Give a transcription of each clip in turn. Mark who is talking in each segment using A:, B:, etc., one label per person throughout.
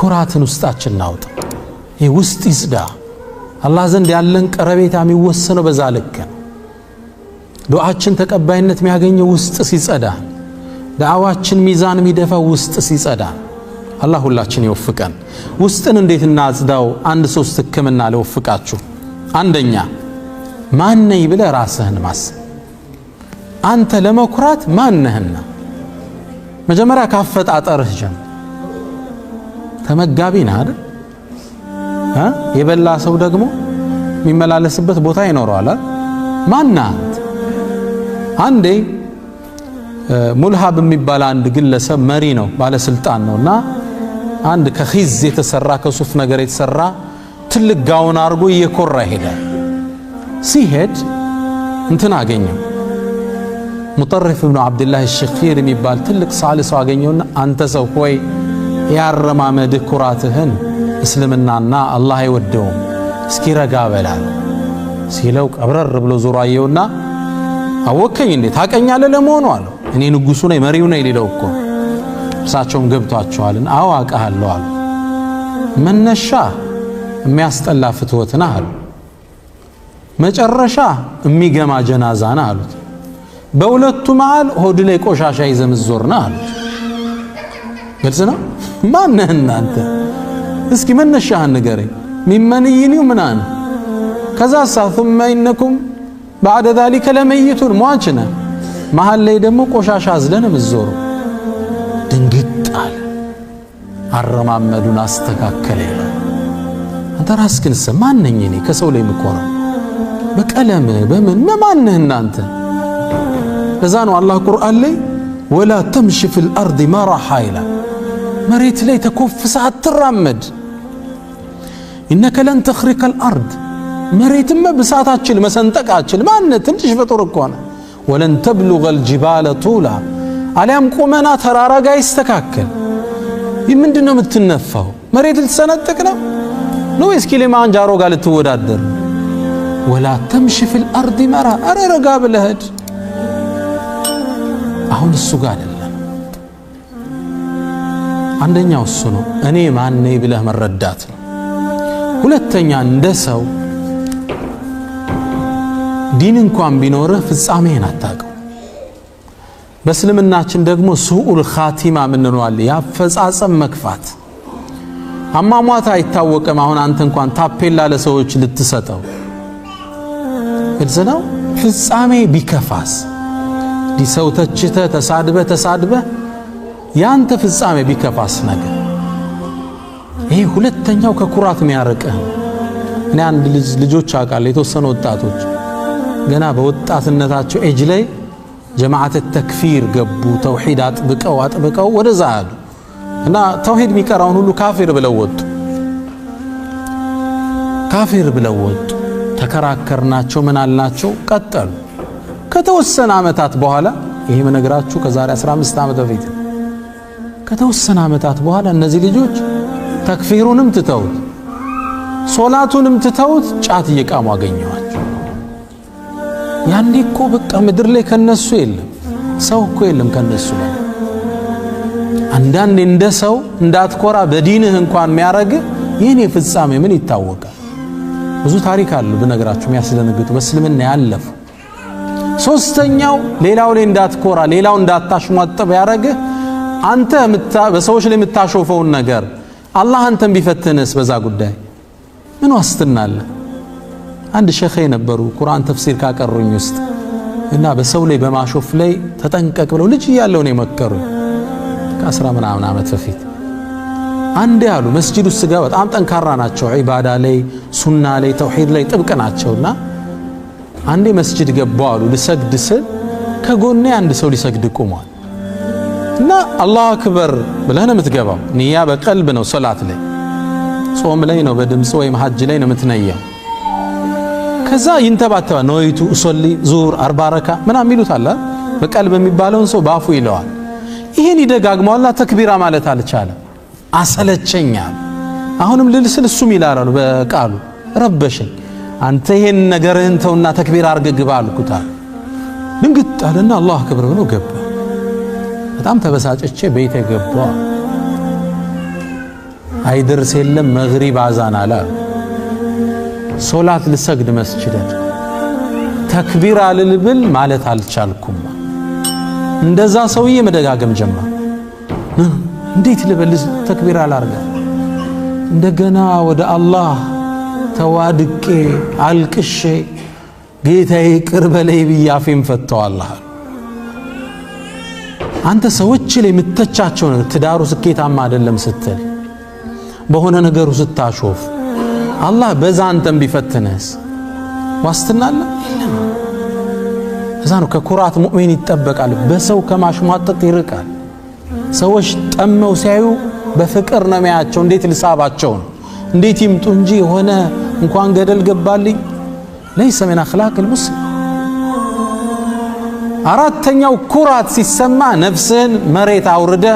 A: ኩራትን ውስጣችን ናውጣ ይህ ውስጥ ይስዳ አላህ ዘንድ ያለን ቀረቤታ የሚወሰነው በዛ ልክ ዱዓችን ተቀባይነት የሚያገኘው ውስጥ ሲጸዳ ዳዓዋችን ሚዛን የሚደፋው ውስጥ ሲጸዳ አላህ ሁላችን ይወፍቀን ውስጥን እንዴት እናጽዳው አንድ ሶስት ህክምና ለወፍቃችሁ አንደኛ ማን ነኝ ብለህ ራስህን ማሰብ አንተ ለመኩራት ማን ነህና መጀመሪያ ካፈጣጠርህ ጀምር ተመጋቢ ነህ አይደል የበላ ሰው ደግሞ የሚመላለስበት ቦታ ይኖረዋል ማን ነህ አንዴ ሙልሃብ የሚባል አንድ ግለሰብ መሪ ነው ባለስልጣን ነውና አንድ ከኺዝ የተሰራ ከሱፍ ነገር የተሰራ ትልቅ ጋውን አርጎ እየኮራ ይሄዳል ሲሄድ እንትን አገኘው ሙጠርፍ ኢብኑ አብዱላህ الشخير የሚባል ትልቅ ሳልስ አገኘውና አንተ ሰው ሆይ ያረማመድ ኩራትህን እስልምናና አላህ አይወደውም እስኪ ረጋ በላል ሲለው ቀብረር ብሎ ዞሮ አየውና አወከኝ እንዴ ታቀኛለህ ለመሆኑ አለው እኔ ንጉሱ ነኝ መሪው ነኝ ሊለው እኮ እርሳቸውም ገብቷቸዋልን አዎ አውቃለሁ አሉ መነሻ የሚያስጠላ ፍትወት ነህ አሉ መጨረሻ የሚገማ ጀናዛ ነህ አሉት በሁለቱ መሃል ሆድ ላይ ቆሻሻ ይዘምዞር ነህ አሉት ግልጽ ነው ማን ነህ እናንተ እስኪ መነሻህን ንገረኝ ሚመንይኒው ምናን ከዛ ثم انكم بعد ذلك لميتون ሟችነ መሃል ላይ ደግሞ ቆሻሻ አዝለን ምዞር ድንግጣል አረማመዱን አስተካከለ አንተ ራስህን ማን ነኝ እኔ ከሰው ላይ ምቆራ በቀለም በምን ማን ነህ እናንተ ለዛ ነው አላህ ቁርአን ላይ ولا تمشي في الارض مرحا ይላል መሬት ላይ ተኮፍሳ አትራመድ انك لن تخرق الارض መሬትም በሳታችን መሰንጠቃችን ማን ትንሽ ፍጡር እኮ ነው ولن تبلغ الجبال طولا አለም ቁመና ተራራ ጋር ይስተካከል ምንድነው የምትነፋው መሬት ልትሰነጥቅ ነው እስኪ ለማንጃሮ ጋር ልትወዳደር ولا تمشي في الارض مرحا ረጋ ብለህድ አሁን እሱ ጋር አይደለም አንደኛው እሱ ነው እኔ ማን ነኝ ብለህ መረዳት ነው ሁለተኛ እንደ ሰው ዲን እንኳን ቢኖርህ ፍጻሜህን አታውቀው በእስልምናችን ደግሞ ሱኡል ኻቲማ ምንነዋል ያፈጻጸም መክፋት አማሟታ አይታወቅም አሁን አንተ እንኳን ታፔላ ለሰዎች ልትሰጠው እዝናው ፍጻሜ ቢከፋስ ዲሰው ተችተ ተሳድበ ያንተ ፍጻሜ ቢከፋስ ነገር ይሄ ሁለተኛው ከኩራት የሚያርቀህ እኔ አንድ ልጆች አውቃለሁ የተወሰኑ ወጣቶች ገና በወጣትነታቸው እጅ ላይ ጀማዓት ተክፊር ገቡ ተውሂድ አጥብቀው ወደዛ አሉ እና ተውሂድ የሚቀራውን ሁሉ ካፊር ብለው ወጡ ተከራከርናቸው ምን አልናቸው ቀጠሉ ከተወሰነ አመታት በኋላ ይሄ መነግራችሁ ከዛሬ 15 አመት በፊት ከተወሰነ አመታት በኋላ እነዚህ ልጆች ተክፊሩንም ትተውት ሶላቱንም ትተውት ጫት እየቃሙ አገኘዋቸው ያንዴ እኮ በቃ ምድር ላይ ከነሱ የለም ሰው እኮ የለም ከነሱ ላይ አንዳንዴ እንደ ሰው እንዳትኮራ በዲንህ እንኳን የሚያረግ የኔ ፍጻሜ ምን ይታወቃል ብዙ ታሪክ አለ በነገራችሁ የሚያስደነግጡ በእስልምና ያለፉ ሶስተኛው ሌላው ላይ እንዳትኮራ ሌላው እንዳታሽሟጠብ ያረግ አንተ በሰዎች ላይ የምታሾፈውን ነገር አላህ አንተን ቢፈትንስ በዛ ጉዳይ ምን ዋስትናለ አንድ ሸኺ ነበሩ ቁርአን ተፍሲር ካቀሩኝ ውስጥ እና በሰው ላይ በማሾፍ ላይ ተጠንቀቅ ብለው ልጅ ያለው ነው መከሩኝ ከ10 ምናምን አመት በፊት አንዴ አሉ መስጂድ ውስጥ ጋር በጣም ጠንካራ ናቸው ዒባዳ ላይ ሱና ላይ ተውሂድ ላይ ጥብቅ ናቸውና አንዴ መስጂድ ገባው አሉ ልሰግድ ስል ከጎኔ አንድ ሰው ሊሰግድ ቆሟል እና አላሁ አክበር ብለህ ነው የምትገባው ንያ በቀልብ ነው ሶላት ላይ ጾም ላይ ነው በድምጽ ወይ ሐጅ ላይ ነው የምትነያው ከዛ ይንተባተባ ነይቱ ኡሰሊ ዙር 40 ረካ ምናምን ይሉት አለ በቀልብ የሚባለውን ሰው ባፉ ይለዋል ይሄን ይደጋግመው አላህ ተክቢራ ማለት አልቻለም አሰለቸኛ አሁንም ልልስል እሱም ይላራሉ በቃሉ ረበሸኝ አንተ ይሄን ነገርህን ተውና ተክቢራ አርግግባ አልኩታ ድንግጥ አለና አላሁ አክበር ብሎ ገባ በጣም ተበሳጨቼ ቤቴ ገባ አይደርስ የለም መግሪብ አዛን አለ ሶላት ልሰግድ መስጂድ ተክቢር አልልብል ማለት አልቻልኩም እንደዛ ሰውዬ መደጋገም ጀመረ እንዴት ልበል ተክቢር አላርጋ እንደገና ወደ አላህ ተዋድቄ አልቅሼ ጌታዬ ቅርበለይ ብያፌም ፈተው አላህ አንተ ሰዎች ላይ ምትተቻቸው ነው ትዳሩ ስኬታማ አይደለም ስትል በሆነ ነገሩ ስታሾፍ አላህ በዛ አንተም ቢፈትነስ ዋስትናለ የለም እዛ ነው ከኩራት ሙእሚን ይጠበቃል በሰው ከማሽሟጠጥ ይርቃል ሰዎች ጠመው ሲያዩ በፍቅር ነው የሚያቸው እንዴት ልሳባቸው እንዴት ይምጡ እንጂ ሆነ እንኳን ገደል ገባልኝ ليس من اخلاق المسلم አራተኛው ኩራት ሲሰማ ነፍስን መሬት አውርደ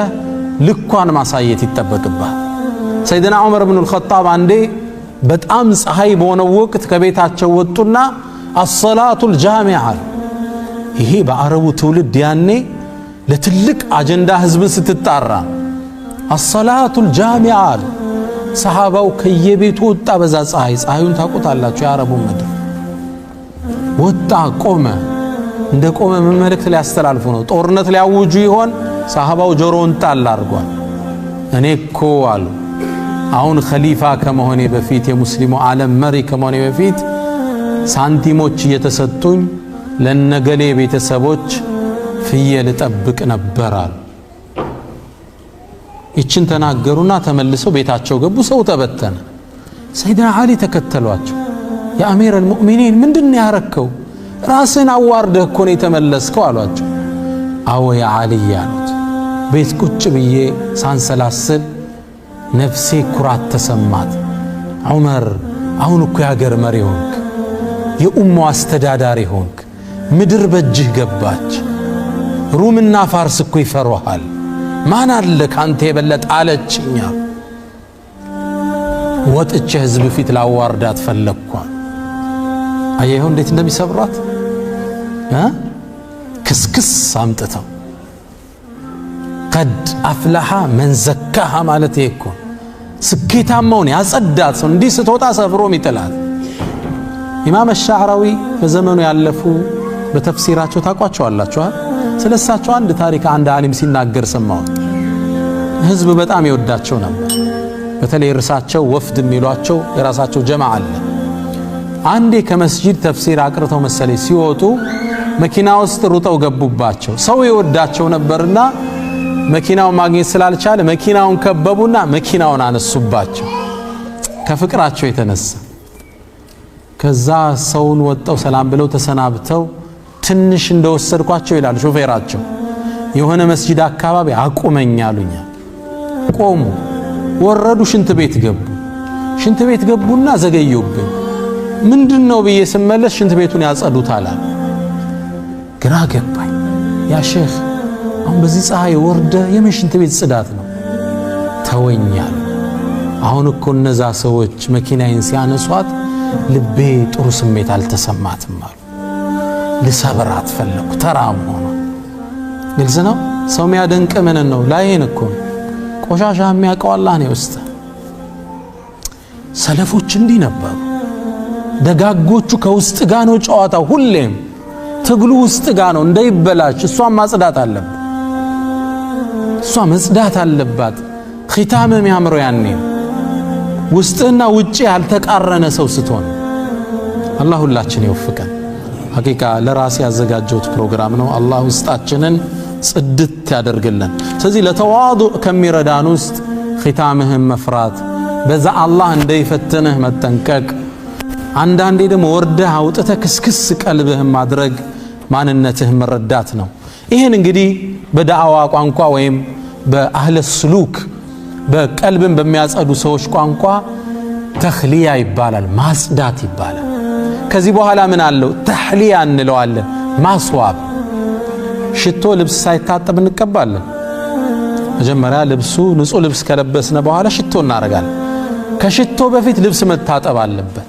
A: ልኳን ማሳየት ይተበቅባል ሰይድና ዑመር ኢብኑ አልኸጣብ አንዴ በጣም ፀሐይ በሆነው ወቅት ከቤታቸው ወጡና الصلاه الجامعه ይሄ በአረቡ ትውልድ ያኔ ለትልቅ አጀንዳ ህዝብን ስትጣራ الصلاه الجامعه ሰሃባው ከየቤቱ ወጣ በዛ ፀሐዩን ታቆታላችሁ ያረቡ ምድር ወጣ ቆመ እንደቆመ መመለክት ሊያስተላልፉ ነው ጦርነት ሊያውጁ ይሆን ሰሃባው ጆሮውን ጣል አርጓል እኔኮ አሉ አሁን ኸሊፋ ከመሆኔ በፊት የሙስሊሙ ዓለም መሪ ከመሆኔ በፊት ሳንቲሞች እየተሰጡኝ ለነገሌ ቤተሰቦች ፍየል ጠብቅ ነበራል ይችን ተናገሩና ተመልሰው ቤታቸው ገቡ ሰው ተበተነ ሰይድና አሊ ተከተሏቸው ያ አሚር المؤمنين ምንድነው ያረከው ራስን አዋርደህ እኮ ነው የተመለስከው አሏቸው አዎ ያ አሊ ያሉት ቤት ቁጭ ብዬ ሳንሰላስል ነፍሴ ኩራት ተሰማት ዑመር አሁን እኮ ያገር መሪ ሆንክ የኡማው አስተዳዳሪ ሆንክ ምድር በእጅህ ገባች ሩምና ፋርስ እኮ ይፈሩሃል ማን አለ ካንተ የበለጠ አለችኛ ወጥቼ ህዝብ ፊት ላዋርዳት ፈለኳ አየሁ እንዴት እንደሚሰብራት ክስክስ አምጥተው قد افلح من زكاها ማለት ይኮ ስኬታማውን ያጸዳት ሰው እንዲህ ስትወጣ ሰፍሮም ይጥላል ኢማም አልሻዕራዊ በዘመኑ ያለፉ በተፍሲራቸው ታቋቸዋላችሁ ስለሳቸው አንድ ታሪክ አንድ ዓሊም ሲናገር ሰማው ህዝብ በጣም ይወዳቸው ነበር በተለይ ርሳቸው ወፍድ የሚሏቸው የራሳቸው ጀማዓ አለ አንዴ ከመስጂድ ተፍሲር አቅርተው መሰለኝ ሲወጡ መኪና ውስጥ ሩጠው ገቡባቸው ሰው ይወዳቸው ነበርና መኪናው ማግኘት ስላልቻለ መኪናውን ከበቡና መኪናውን አነሱባቸው ከፍቅራቸው የተነሳ ከዛ ሰውን ወጣው ሰላም ብለው ተሰናብተው ትንሽ እንደወሰድኳቸው ይላል ሾፌራቸው የሆነ መስጂድ አካባቢ አቁመኛሉኛ ቆሙ ወረዱ ሽንት ቤት ገቡና ዘገዩብኝ ምንድነው ብዬ ስመለስ ሽንት ቤቱን ያጸዱታል ግራ ገባኝ ያ ሼኽ አሁን በዚህ ፀሐይ ወርደ የሽንት ቤት ጽዳት ነው ተወኛል አሁን እኮ እነዛ ሰዎች መኪናዬን ሲያነሷት ልቤ ጥሩ ስሜት አልተሰማትም አሉ ለሰብራት ፈለኩ ተራም ሆነ ግልጽ ነው ሰው የሚያደንቅ ምን ነው ላይን እኮ ቆሻሻ የሚያቀው አላህ ነው ውስጥ ሰለፎች እንዲህ ነበሩ ደጋጎቹ ከውስጥ ጋር ነው ጨዋታው ሁሌም ትግሉ ውስጥ ጋር ነው እንዳይበላሽ እሷም ማጽዳት አለባት እሷ መጽዳት አለባት ختام የሚያምረው ያኔ ውስጥና ውጪ ያልተቃረነ ሰው ስትሆን አላህ ሁላችን ይወፍቀን ሐቂቃ ለራስ ያዘጋጀውት ፕሮግራም ነው አላህ ውስጣችንን ጽድት ያደርግልን ስለዚህ ለተዋዱዕ ከሚረዳን ውስጥ ختامህን መፍራት በዛ አላህ እንዳይፈትንህ መጠንቀቅ አንዳንዴ ደግሞ ወርደህ አውጥተህ ክስክስ ቀልብህን ማድረግ ማንነትህ መረዳት ነው ይሄን እንግዲህ በዳዕዋ ቋንቋ ወይም በአህለ ስሉክ በቀልብን በሚያጸዱ ሰዎች ቋንቋ ተኽሊያ ይባላል ማጽዳት ይባላል ከዚህ በኋላ ምን አለው ተህሊያ እንለዋለን ማስዋብ ሽቶ ልብስ ሳይታጠብ እንቀባለን መጀመሪያ ልብሱ ንጹህ ልብስ ከለበስነ በኋላ ሽቶ እናረጋለን ከሽቶ በፊት ልብስ መታጠብ አለበት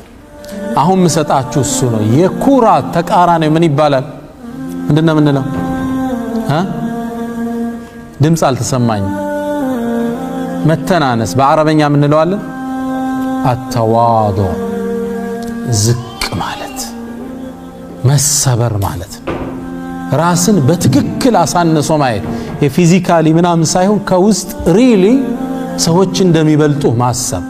A: አሁን መሰጣችሁ እሱ ነው የኩራት ተቃራኒ ምን ይባላል ምንድነው ምንለው ድምጽ አልተሰማኝ መተናነስ በአረበኛ ምን እንለዋለን? አተዋዱዕ ዝቅ ማለት መሰበር ማለት ነው። ራስን በትክክል አሳንሶ ማየት የፊዚካሊ ምናምን ሳይሆን ከውስጥ ሪሊ ሰዎች እንደሚበልጡ ማሰብ፣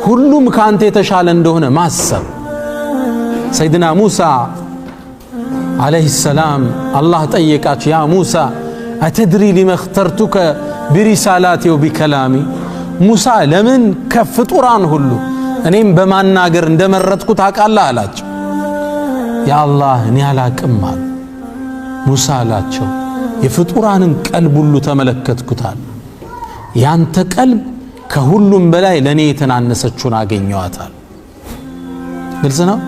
A: ሁሉም ካንተ የተሻለ እንደሆነ ማሰብ። ሰይድና ሙሳ عليه السلام الله ጠየቃቸው ያ ሙሳ أتدري لما اخترتك برسالاتي وبكلامي ሙሳ ለምን ከፍጡራን ሁሉ እኔም በማናገር እንደመረጥኩ ታውቃለህ አላቸው። ያ አላህ እኔ አላቅም አለ ሙሳ አላቸው። የፍጡራንን ቀልብ ሁሉ ተመለከትኩታል፣ ያንተ ቀልብ ከሁሉም በላይ ለኔ የተናነሰችውን አገኘዋታል። ግልጽ ነው።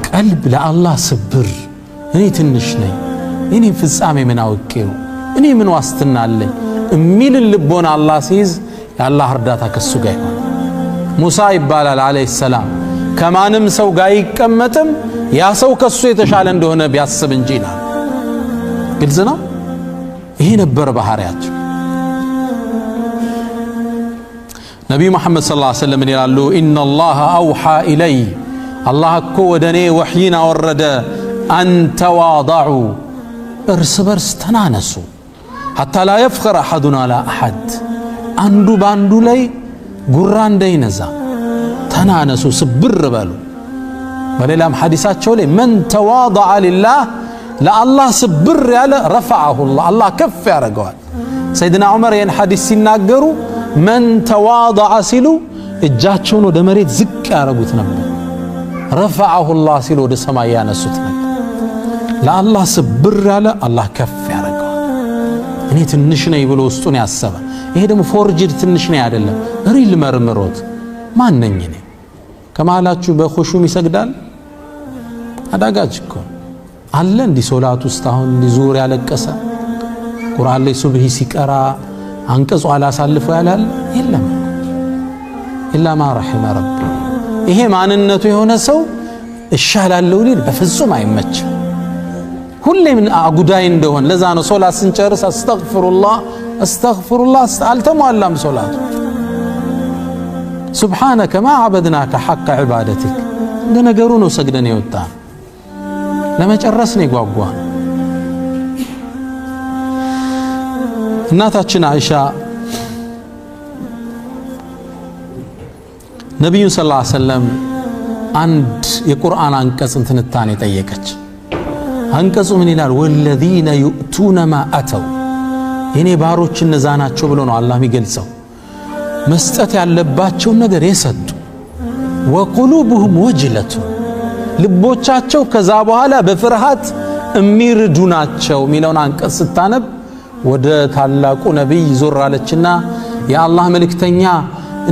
A: ቀልብ ለአላህ ስብር፣ እኔ ትንሽ ነኝ፣ እኔ ፍጻሜ ምን አውቄው፣ እኔ ምን ዋስትና አለኝ እሚል ልቦና አላህ ሲይዝ የአላህ እርዳታ ከሱ ጋር ይሆናል። ሙሳ ይባላል አለይሂ ሰላም ከማንም ሰው ጋር ይቀመጥም ያ ሰው ከሱ የተሻለ እንደሆነ ቢያስብ እንጂ ይላል። ግልጽ ነው። ይሄ ነበር ባህሪያቸው። ነብዩ መሐመድ ሰለላሁ ዐለይሂ ወሰለም ይላሉ ኢነላህ አውሃ ኢለይ አላህ እኮ ወደኔ ወህይን አወረደ አን ተዋضዑ እርስ በርስ ተናነሱ حتى لا يفخر احدنا على احد አንዱ ባንዱ ላይ ጉራ እንዳይነዛ ተናነሱ ስብር በሉ። በሌላም ሐዲሳቸው ላይ من تواضع لله ለአላህ ስብር ያለ رفعه الله አላህ ከፍ ያደርገዋል። ሰይድና ዑመር ይህን ሐዲስ ሲናገሩ من تواضع ሲሉ እጃቸውን ወደ መሬት ዝቅ ያደርጉት ነበር። رفعه الله ሲሉ ወደ ሰማይ ያነሱት ነበር። ለአላህ ስብር ያለ አላህ ከፍ ያደርገዋል። እኔ ትንሽ ነኝ ብሎ ውስጡን ያሰበ ይሄ ደግሞ ፎርጅድ ትንሽ ነኝ አይደለም፣ ሪል መርምሮት ማን ነኝ እኔ? ከመሃላችሁ በኹሹም ይሰግዳል? አዳጋች እኮ አለ እንዲ ሶላት ውስጥ አሁን እንዲ ዙር ያለቀሰ ቁርአን ላይ ሱብሂ ሲቀራ አንቀጹ አላሳልፈው ያላል የለም። ኢላ ማ ረሒመ ረቢ። ይሄ ማንነቱ የሆነ ሰው እሻላለሁ ሊል በፍጹም አይመችም። ሁሌም አጉዳይ እንደሆነ ለዛ ነው ሶላት ስንጨርስ አስተግፍሩላህ አስተግፍሩላህ አልተሟላም ሶላቱ። ሱብሃነከ ማ አበድናከ ሐቀ ዒባደቲክ እንደ ነገሩ ነው ሰግደን የወጣ ለመጨረስ ነው የጓጓ። እናታችን አይሻ ነብዩን ሰለላሁ ዐለይሂ ወሰለም አንድ የቁርአን አንቀጽን ትንታኔ ጠየቀች። አንቀጹ ምን ይላል? ወለዚነ ዩእቱነ ማ አተው የኔ ባሮች እነዛ ናቸው ብሎ ነው አላህ የሚገልጸው። መስጠት ያለባቸውን ነገር የሰጡ ወቁሉብሁም ወጅለቱ ልቦቻቸው ከዛ በኋላ በፍርሃት እሚርዱ ናቸው የሚለውን አንቀጽ ስታነብ ወደ ታላቁ ነብይ ዞር አለችና የአላህ መልእክተኛ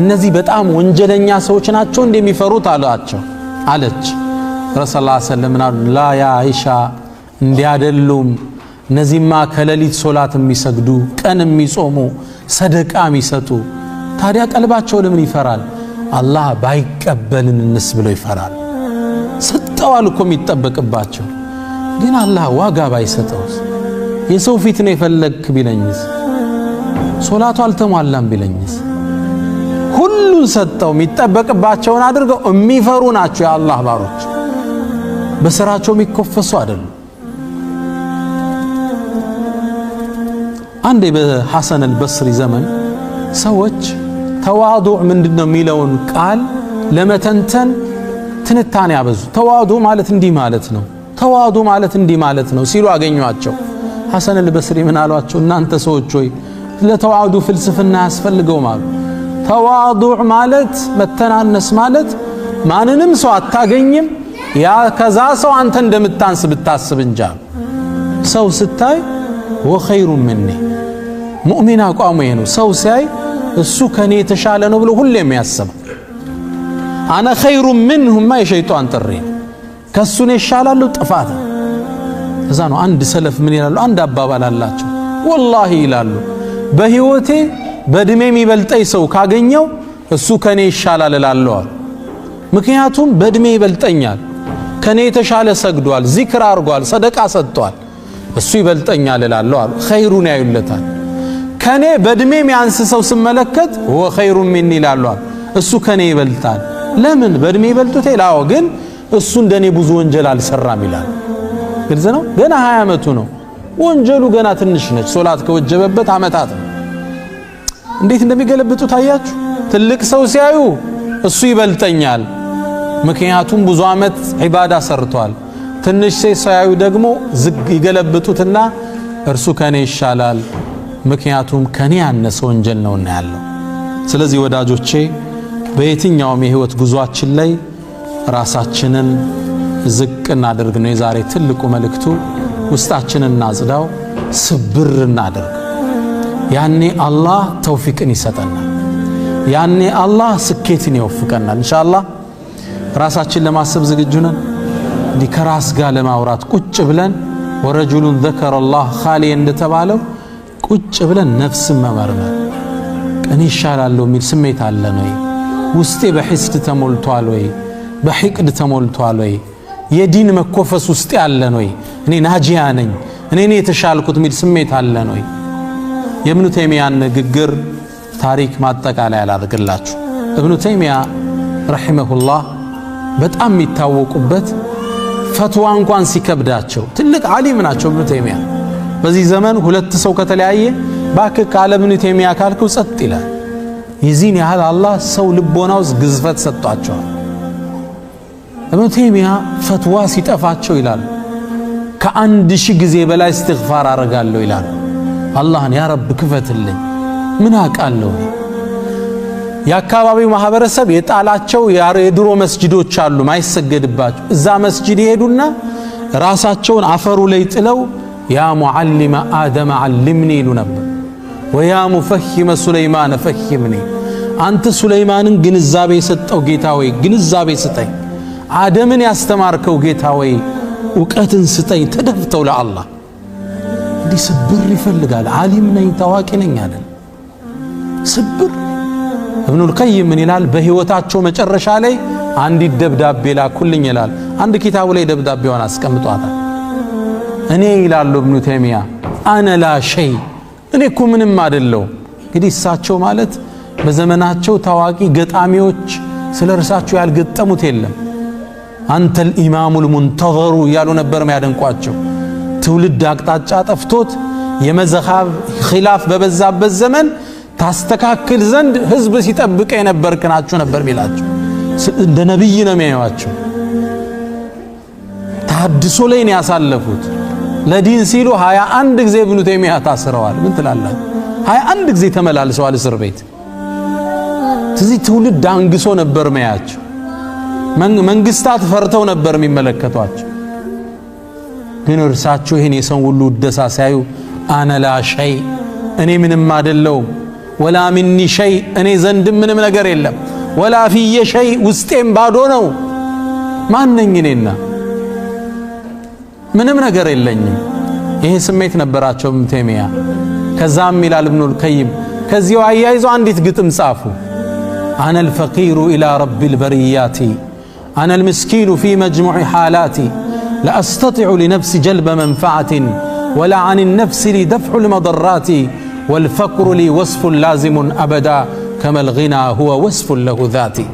A: እነዚህ በጣም ወንጀለኛ ሰዎች ናቸው እንደሚፈሩት አላቸው አለች። ረሱላህ ሰለላሁ ዐለይሂ ወሰለም ላ ያ አይሻ እንዲያደሉም እነዚህማ ከሌሊት ሶላት የሚሰግዱ ቀን የሚጾሙ ሰደቃ የሚሰጡ ታዲያ ቀልባቸው ለምን ይፈራል? አላህ ባይቀበልንስ ብለው ይፈራል። ሰጠዋል እኮ የሚጠበቅባቸው ግን አላህ ዋጋ ባይሰጠውስ? የሰው ፊት ነው የፈለግክ ቢለኝስ? ሶላቱ አልተሟላም ቢለኝስ? ሁሉን ሰጠው የሚጠበቅባቸውን አድርገው የሚፈሩ ናቸው የአላህ ባሮች። በስራቸው የሚኮፈሱ አይደሉም። አንዴ በሐሰን አልበስሪ ዘመን ሰዎች ተዋዱዕ ምንድነው የሚለውን ቃል ለመተንተን ትንታኔ ያበዙ። ተዋዱዕ ማለት እንዲህ ማለት ነው፣ ተዋዱዕ ማለት እንዲህ ማለት ነው ሲሉ አገኟቸው። ሐሰን አልበስሪ ምን አሏቸው? እናንተ ሰዎች ሆይ ለተዋዱዕ ፍልስፍና ያስፈልገውም አሉ። ተዋዱዕ ማለት መተናነስ ማለት ማንንም ሰው አታገኝም ያ ከዛ ሰው አንተ እንደምታንስ ብታስብ እንጂ ሰው ስታይ ወኸይሩ ምኒ ሙእሚን አቋሙ ይሄ ነው። ሰው ሲያይ እሱ ከኔ የተሻለ ነው ብሎ ሁሌም ያስባል። አና ኸይሩ ምንሁማ የሸይጣን ጥሪ ከሱ ነው ይሻላል ጥፋት። እዛ ነው አንድ ሰለፍ ምን ይላሉ? አንድ አባባል አላቸው። ወላሂ ይላሉ በህይወቴ በእድሜ የሚበልጠኝ ሰው ካገኘው እሱ ከኔ ይሻላል እላለሁ። ምክንያቱም በእድሜ ይበልጠኛል፣ ከኔ የተሻለ ሰግዷል፣ ዚክር አድርጓል፣ ሰደቃ ሰጥቷል፣ እሱ ይበልጠኛል እላለሁ አሉ። ኸይሩን ያዩለታል። ከኔ በእድሜ የሚያንስ ሰው ስመለከት هو خير مني ይላሉ እሱ ከኔ ይበልጣል ለምን በእድሜ ይበልጡት ይላው ግን እሱ እንደኔ ብዙ ወንጀል አልሰራም ይላል ግልጽ ነው ገና 20 አመቱ ነው ወንጀሉ ገና ትንሽ ነች ሶላት ከወጀበበት አመታት እንዴት እንደሚገለብጡ ታያችሁ ትልቅ ሰው ሲያዩ እሱ ይበልጠኛል ምክንያቱም ብዙ አመት ዒባዳ ሰርቷል ትንሽ ሲያዩ ደግሞ ዝግ ይገለብጡትና እርሱ ከኔ ይሻላል ምክንያቱም ከኔ ያነሰ ወንጀል ነውና ያለው ስለዚህ ወዳጆቼ በየትኛውም የህይወት ጉዟችን ላይ ራሳችንን ዝቅ እናድርግ ነው የዛሬ ትልቁ መልእክቱ ውስጣችንን እናጽዳው ስብር እናድርግ ያኔ አላህ ተውፊቅን ይሰጠናል ያኔ አላህ ስኬትን ይወፍቀናል ኢንሻአላህ ራሳችን ለማሰብ ዝግጁ ነን ዲከራስ ጋር ለማውራት ቁጭ ብለን ወረጁሉን ذكر الله خالي እንደተባለው ቁጭ ብለን ነፍስን መመርመር እኔ ይሻላልው የሚል ስሜት አለ ነው ውስጤ በሂስድ ተሞልቷል ወይ በሂቅድ ተሞልቷል ወይ የዲን መኮፈስ ውስጥ ያለ ነው እኔ ናጂያ ነኝ እኔ የተሻልኩት የሚል ስሜት አለ ነው የኢብኑ ተይሚያን ንግግር ታሪክ ማጠቃለያ ያላርግላችሁ ኢብኑ ተይሚያ ረሂመሁላህ በጣም የሚታወቁበት ፈትዋ እንኳን ሲከብዳቸው ትልቅ ዓሊም ናቸው ኢብኑ ተይሚያ በዚህ ዘመን ሁለት ሰው ከተለያየ ባክ ካለ ኢብኑ ተይሚያ ካልከው ጸጥ ይላል ይዚን ያህል አላህ ሰው ልቦናውስ ግዝፈት ሰጥቷቸዋል ኢብኑ ተይሚያ ፈትዋ ሲጠፋቸው ይላል ከ1000 ጊዜ በላይ እስትግፋር አረጋለሁ ይላል አላህን ያ ረብ ክፈትልኝ ምን አቃለሁ የአካባቢው ማህበረሰብ የጣላቸው የድሮ መስጂዶች አሉ ማይሰገድባቸው እዛ መስጂድ ይሄዱና ራሳቸውን አፈሩ ላይ ጥለው ያ ሙዓሊመ አደም علمني ነበር ወያ ሙፈሂመ ሱለይማን ፈሂምኒ አንተ ሱለይማንን ግንዛቤ ሰጠው ጌታ ወይ ግንዛቤ ስጠኝ አደምን ያስተማርከው ጌታ ወይ ዕውቀትን ስጠኝ ተደፍተው ለአላህ ዲስብር ይፈልጋል ዓሊም ነኝ ታዋቂ ነኝ አይደል ስብር ኢብኑ القيم ምን ይላል በህይወታቸው መጨረሻ ላይ አንድ ደብዳቤ ላኩልኝ ይላል አንድ ኪታቡ ላይ ደብዳቤውን አስቀምጧታል እኔ ይላሉ ኢብኑ ተይሚያ አነ ላ ሸይ እኔ እኮ ምንም አይደለው እንግዲህ እሳቸው ማለት በዘመናቸው ታዋቂ ገጣሚዎች ስለርሳቸው ያልገጠሙት የለም አንተ الامام المنتظر ያሉ ነበር የሚያደንቋቸው ትውልድ አቅጣጫ ጠፍቶት የመዘኻብ ኺላፍ በበዛበት ዘመን ታስተካክል ዘንድ ህዝብ ሲጠብቀ የነበርክናቸው ነበር ሚላቸው እንደ ነብይ ነው የሚያዩዋቸው ተሐድሶ ላይ ነው ያሳለፉት ለዲን ሲሉ 21 ጊዜ ኢብኑ ተይሚያ ታስረዋል ምን ትላላችሁ 21 ጊዜ ተመላልሰዋል እስር ቤት ስለዚህ ትውልድ አንግሶ ነበር ማያቸው መንግስታት ፈርተው ነበር የሚመለከቷቸው ግን እርሳቸው ይሄን የሰው ሁሉ ደሳ ሳዩ አነ ላ ሸይ እኔ ምንም አይደለው ወላ ሚኒ ሸይ እኔ ዘንድ ምንም ነገር የለም ወላ ፊየ ሸይ ውስጤም ባዶ ነው ማንነኝ እኔና ምንም ነገር የለኝም ይሄ ስሜት ነበራቸው ኢብኑ ተይሚያ ከዛም ይላል ኢብኑ القيم ከዚያው አያይዞ አንዲት ግጥም ጻፉ አነ الفقير الى رب البريات انا المسكين في مجموع حالاتي لا استطيع لنفسي جلب منفعه ولا عن النفس لي دفع المضرات والفقر لي وصف لازم ابدا كما الغنى هو وصف له ذاتي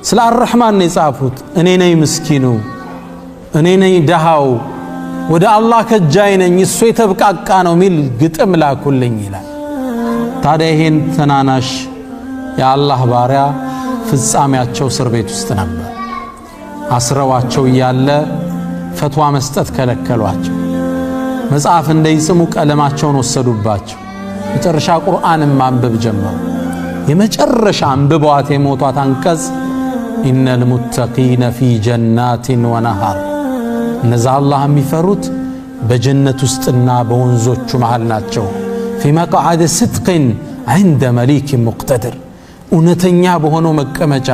A: سلا الرحمن يصافوت اني ني مسكينو اني ني دهاو ወደ አላህ ከጃይ ነኝ እሱ የተብቃቃ ነው ሚል ግጥም ላኩልኝ ይላል ታዲያ ይሄን ተናናሽ የአላህ ባሪያ ፍጻሜያቸው እስር ቤት ውስጥ ነበር አስረዋቸው ያለ ፈትዋ መስጠት ከለከሏቸው መጽሐፍ እንዳይጽሙ ቀለማቸውን ወሰዱባቸው መጨረሻ ቁርአንን ማንበብ ጀመሩ የመጨረሻ አንብበዋት የሞቷት አንቀጽ ኢነል ሙተቂነ ፊ ጀናቲን ወነሃር እነዛ አላህ የሚፈሩት በጀነት ውስጥና በወንዞቹ መሃል ናቸው في مقعد صدق عند مليك مقتدر እውነተኛ በሆነው መቀመጫ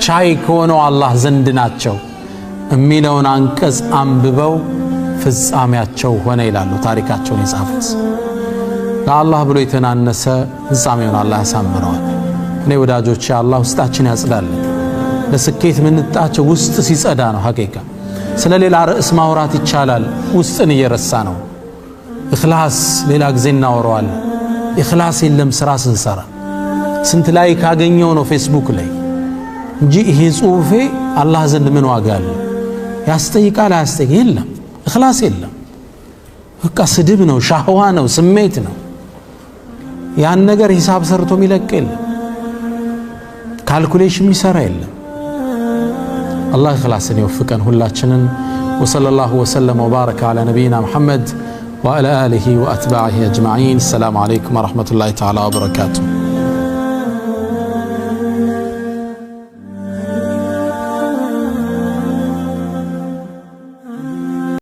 A: ቻይ ከሆነው አላህ ዘንድ ናቸው የሚለውን አንቀጽ አንብበው ፍጻሜያቸው ሆነ ይላሉ ታሪካቸውን የጻፉት ለአላህ ብሎ የተናነሰ ፍጻሜውን አላህ ያሳምረዋል እኔ ወዳጆቼ አላህ ውስጣችን ያጽዳል ለስኬት ምንጣቸው ውስጥ ሲጸዳ ነው ሐቂቃ ስለሌላ ርዕስ ማውራት ይቻላል ውስጥን እየረሳ ነው ኢኽላስ ሌላ ጊዜ እናወራዋለን ኢኽላስ የለም ስራ ስንሰራ ስንት ላይ ካገኘው ነው ፌስቡክ ላይ እንጂ ይሄ ጽሁፌ አላህ ዘንድ ምን ዋጋ አለው ያስጠይቃል አያስጠይቅ የለም ኢኽላስ የለም በቃ ስድብ ነው ሻህዋ ነው ስሜት ነው ያን ነገር ሂሳብ ሰርቶ የሚለቅ የለም ካልኩሌሽን የሚሰራ የለም الله إخلاصني وفقا هلاتشنن وصلى الله وسلم وبارك على نبينا محمد وعلى آله وأتباعه أجمعين السلام عليكم ورحمة الله تعالى وبركاته